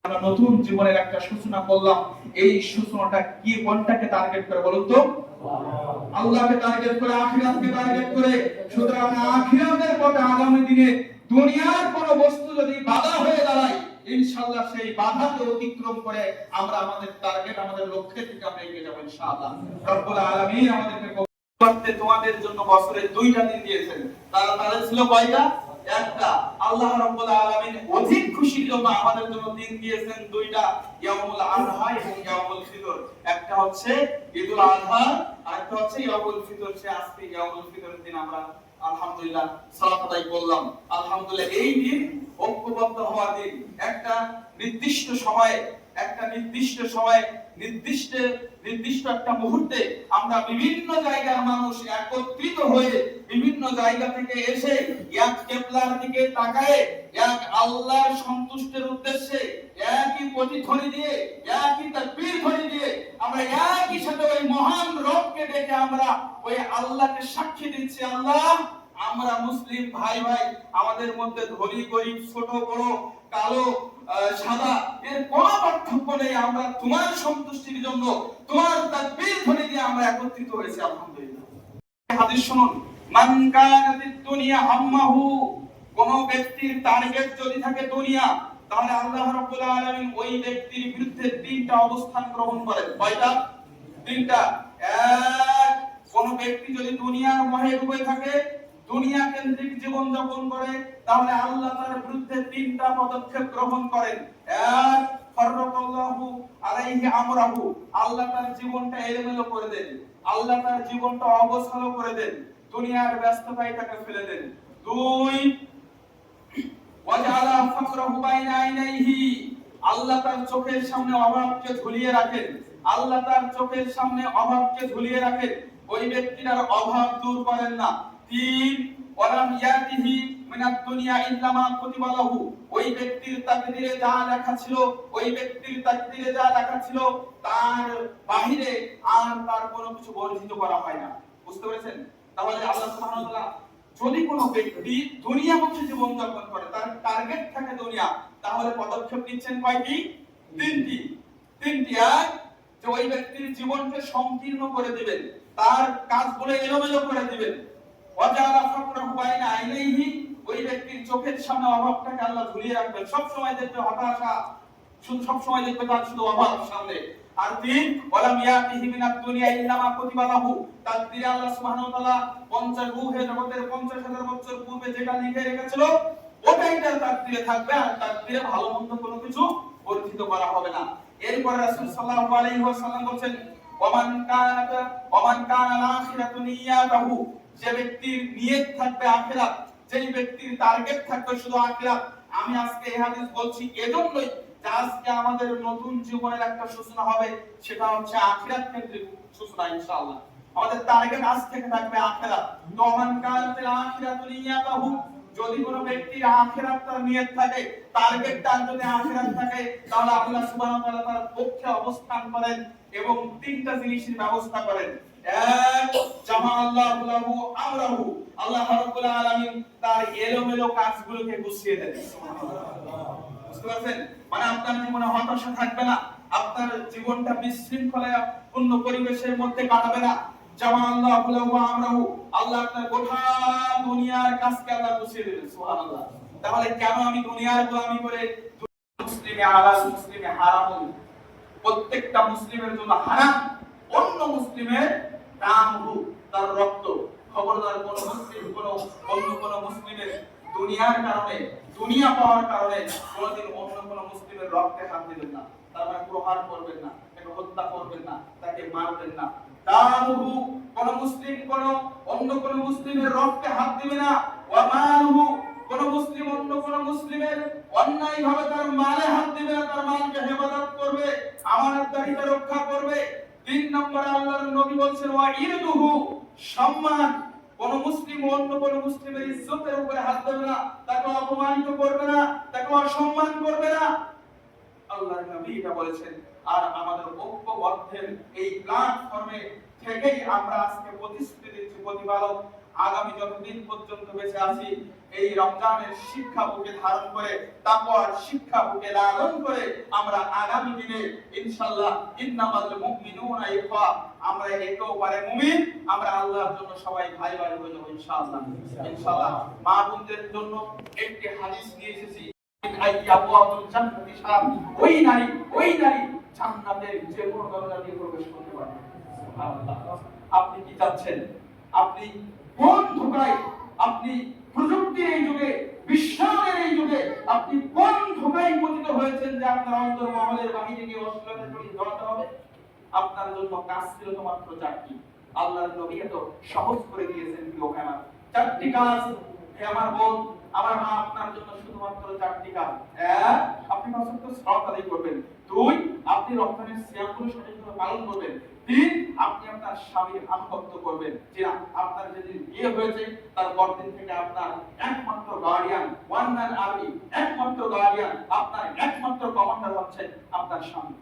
আমরা নতুন জীবনের একটা সূচনা করলাম। এই সূচনাটা কি কোনটাকে টার্গেট করে বলুন তো? আল্লাহকে টার্গেট করে, আখিরাতকে টার্গেট করে। সুতরাং আখিরাতের পথে আগামী দিনে দুনিয়ার কোনো বস্তু যদি বাধা হয়ে দাঁড়ায়, ইনশাআল্লাহ সেই বাধাকে অতিক্রম করে আমরা আমাদের টার্গেট, আমাদের লক্ষ্যের দিকে আমরা এগিয়ে যাব ইনশাআল্লাহ। রব্বুল আলামিন আমাদেরকে করতে তোমাদের জন্য বছরে 2টা দিন দিয়েছেন। তারা ছিল কয়টা? একটা। আল্লাহ রাব্বুল আলামিন অধিক খুশির জন্য আমাদের জন্য দিন দিয়েছেন 2টা, ইয়াউমুল আযহা এবং ইয়াউমুল ফিতর। একটা হচ্ছে ঈদুল আযহা আর একটা হচ্ছে ইয়াউমুল ফিতর। সে আজকে ইয়াউমুল ফিতরের দিন আমরা আলহামদুলিল্লাহ সালাত আদায় করলাম। আলহামদুলিল্লাহ এই দিন ঐক্যবদ্ধ হওয়ার দিন। একটা নির্দিষ্ট সময়ে নির্দিষ্ট একটা মুহূর্তে আমরা বিভিন্ন জায়গার মানুষ একত্রিত হয়ে বিভিন্ন জায়গা থেকে এসে এক কিবলার দিকে তাকায়, এক আল্লাহর সন্তুষ্টির উদ্দেশ্যে একই প্রতিধ্বনি দিয়ে, একই তাকবীর ধ্বনি দিয়ে আমরা একই সাথে ওই মহান রবকে ডেকে আমরা ওই আল্লাহকে সাক্ষী দিচ্ছি, আল্লাহ আমরা মুসলিম ভাই ভাই, আমাদের মধ্যে ধনী গরিব, ছোট বড়, কালো সাদা এর কোনো পার্থক্য নেই। আমরা তোমার সন্তুষ্টির জন্য তোমার তাকবীর ধ্বনি দিয়ে আমরা একত্রিত হয়েছি আলহামদুলিল্লাহ। হাদিস শুনুন, মান কানাতিদ দুনিয়া হাম্মাহু, কোন ব্যক্তির টার্গেট যদি থাকে দুনিয়া, তাহলে আল্লাহ রাব্বুল আলামিন ওই ব্যক্তির বিরুদ্ধে 3টা অবস্থান গ্রহণ করেন। কয়টা? 3টা। এক, কোন ব্যক্তি যদি দুনিয়ার মোহে ডুবে থাকে, দুনিয়া কেন্দ্রিক জীবন যাপন করে, তাহলে আল্লাহ তার বিরুদ্ধে 3টা পদক্ষেপ গ্রহণ করেন। এক, ফাররাকাল্লাহু আলাইহি আমরাহু, আল্লাহ তার জীবনটা এলোমেলো করে দেন, আল্লাহ তার জীবনটা অগোছালো করে দেন, দুনিয়ার ব্যস্ততায় তাকে ফেলে দেন। 2, ওয়াজআলা ফাকরাহু বাইনা আইনাইহি, আল্লাহ তার চোখের সামনে অভাবকে ঝুলিয়ে রাখেন, আল্লাহ তার চোখের সামনে অভাবকে ঝুলিয়ে রাখেন, ওই ব্যক্তির আর অভাব দূর করেন না। 3, ওয়ালাম ইয়াতিহি মিনাদ দুনিয়া ইল্লা মা কুতিবা লাহু, ওই ব্যক্তির তাকদীরে যা লেখা ছিল, ওই ব্যক্তির তাকদীরে যা লেখা ছিল তার বাহিরে আর তার কোনো কিছু বর্জিত করা হয় না। বুঝতে পেরেছেন? তাহলে আল্লাহ সুবহানাহু ওয়া তাআলা যদি কোনো ব্যক্তি দুনিয়ামুখী জীবন যাপন করে, তার টার্গেট থাকে দুনিয়া, তাহলে পদক্ষেপ নিচ্ছেন কয়টি? 3টি। এক, যে ওই ব্যক্তির জীবনকে সংকীর্ণ করে দিবেন, তার কাজগুলো এলোমেলো করে দিবেন। ওয়াজালা ফাকরাহু বাইনা আইনাইহি, ওই ব্যক্তির চোখের সামনে অভাবটাকে আল্লাহ ঝুলিয়ে রাখবেন, সব সময় দেখবে হতাশা, সব সময় দেখবে তার শুধু অভাব সামনে। আর 3, ওয়ালাম ইয়াতিহি মিনাদ দুনিয়া ইল্লা মা কুতিবা লাহু, তাকদীরে আল্লাহ সুবহানাহু ওয়া তাআলা 50 রূহে জগতের 50,000 বছর পূর্বে যেটা লিখে রেখেছিল ওটাই তার তাকদীরে থাকবে, আর তাকদীরে ভালো মন্দ কোনো কিছু বর্ধিত করা হবে না। এরপর রাসূল সাল্লাল্লাহু আলাইহি ওয়াসাল্লাম বলেন, ওমান কানা আখিরাতু নিয়াতাহু, যে ব্যক্তির নিয়ত থাকবে আখিরাত, যেই ব্যক্তির টার্গেট থাকবে শুধু আখিরাত। আমি আজকে এই হাদিস বলছি এজন্যই যে আজকে আমাদের নতুন জীবনের একটা সূচনা হবে, সেটা হচ্ছে আখিরাত কেন্দ্রিক সূচনা ইনশাআল্লাহ। আমাদের টার্গেট আজ থেকে থাকবে আখিরাত। তো ওমান কানা আখিরাতু নিয়াতাহু, যদি কোনো ব্যক্তির আখিরাত তার নিয়ত থাকে, টার্গেটটা যদি আখিরাত থাকে, তাহলে আল্লাহ সুবহানাহু ওয়া তাআলা তার পক্ষে অবস্থান করেন এবং 3টা জিনিসের ব্যবস্থা করেন। এক, জামা আল্লাহু লাহু আমরাহু, আল্লাহ রাব্বুল আলামিন তার এলোমেলো কাজগুলোকে গুছিয়ে দেন। সুবহানাল্লাহ। বুঝতে পারছেন? মানে আপনার জীবনে হতাশা থাকবে না, আপনার জীবনটা বিশৃঙ্খলাপূর্ণ পরিবেশের মধ্যে কাটাবে না। জামা আল্লাহু লাহু আমরাহু, আল্লাহ আপনার গোটা দুনিয়ার কাজকে আল্লাহ গুছিয়ে দেবেন। সুবহানাল্লাহ। তাহলে কেন আমি দুনিয়ার গোলামি করে, মুসলিমে হালাল মুসলিমে হারাম, প্রত্যেকটা মুসলিমের জন্য হারাম অন্য মুসলিমের দামহু, তার রক্ত। খবরদার কোন মুসলিম অন্য কোন মুসলিমের দুনিয়ার কারণে, দুনিয়া পাওয়ার কারণে কোনদিন অন্য কোন মুসলিমের রক্তে হাত দিবেন না, তার মানে প্রহার করবেন না, তাকে হত্যা করবেন না, তাকে মারবেন না। দামহু, কোন মুসলিম অন্য কোন মুসলিমের রক্তে হাত দিবে না। ওয়া মালহু, কোন মুসলিম অন্য কোন মুসলিমের অন্যায়ভাবে তার মালে হাত দিবে না, তার মালকে হেফাজত করবে, আমানতদারিতা রক্ষা করবে। 3 নম্বরে আল্লাহর নবী বলেন, ওয়া ইরদুহু, সম্মান, কোন মুসলিম অন্য কোন মুসলিমের ইজ্জতের উপরে হাত দেবে না, তাকে অপমানিত করবে না, তাকে অসম্মান করবে না। আল্লাহর নবী এটা বলেছেন। আর আমাদের ঐক্যবদ্ধের এই প্ল্যাটফর্মে থেকেই আমরা আজকে প্রতিশ্রুতি দিচ্ছি, প্রতিপালক আগামী যতদিন পর্যন্ত বেঁচে আছি এই রমজানের শিক্ষা বুকে ধারণ করে তাকওয়ার শিক্ষা বুকে লালন করে আমরা আগামী দিনে ইনশাআল্লাহ ইন্নামাল মুমিনুনা ইখওয়া আমরা একে অপরের মুমিন আমরা আল্লাহর জন্য সবাই ভাই ভাই হয়ে যাব ইনশাআল্লাহ। ইনশাআল্লাহ মা বোনদের জন্য একটি হাদিস নিয়ে এসেছি ওই নারী জান্নাতের যে কোনো দরজা দিয়ে প্রবেশ করতে পারে। আপনি কি চাচ্ছেন? আপনি কোন ধোঁকায়, আপনি প্রযুক্তির এই যুগে, বিশ্বায়নের এই যুগে আপনি কোন ধোঁকায় পতিত হয়েছেন যে আপনার অন্তর্মহলের বাহিরে গিয়ে অশ্লীলতার জড়িত জড়াতে হবে? আপনার জন্য কাজ ছিল তো মাত্র 4টি। আল্লাহর নবী এত সহজ করে দিয়েছেন প্রিয় আমার 4টি কাজ। আমার বোন, আমার মা, আপনার জন্য শুধুমাত্র 4টি কাজ। 1, আপনি 5 ওয়াক্ত সালাত আদায় করবেন। 2, আপনি রমজানের সিয়ামগুলো সঠিকভাবে পালন করবেন। 3, আপনি আপনার স্বামীর আনুগত্য করবেন। যে আপনার যেদিন বিয়ে হয়েছে তার পরদিন থেকে আপনার একমাত্র গার্ডিয়ান, ওয়ান ম্যান আর্মি, একমাত্র গার্ডিয়ান, আপনার একমাত্র কমান্ডার হচ্ছেন আপনার স্বামী।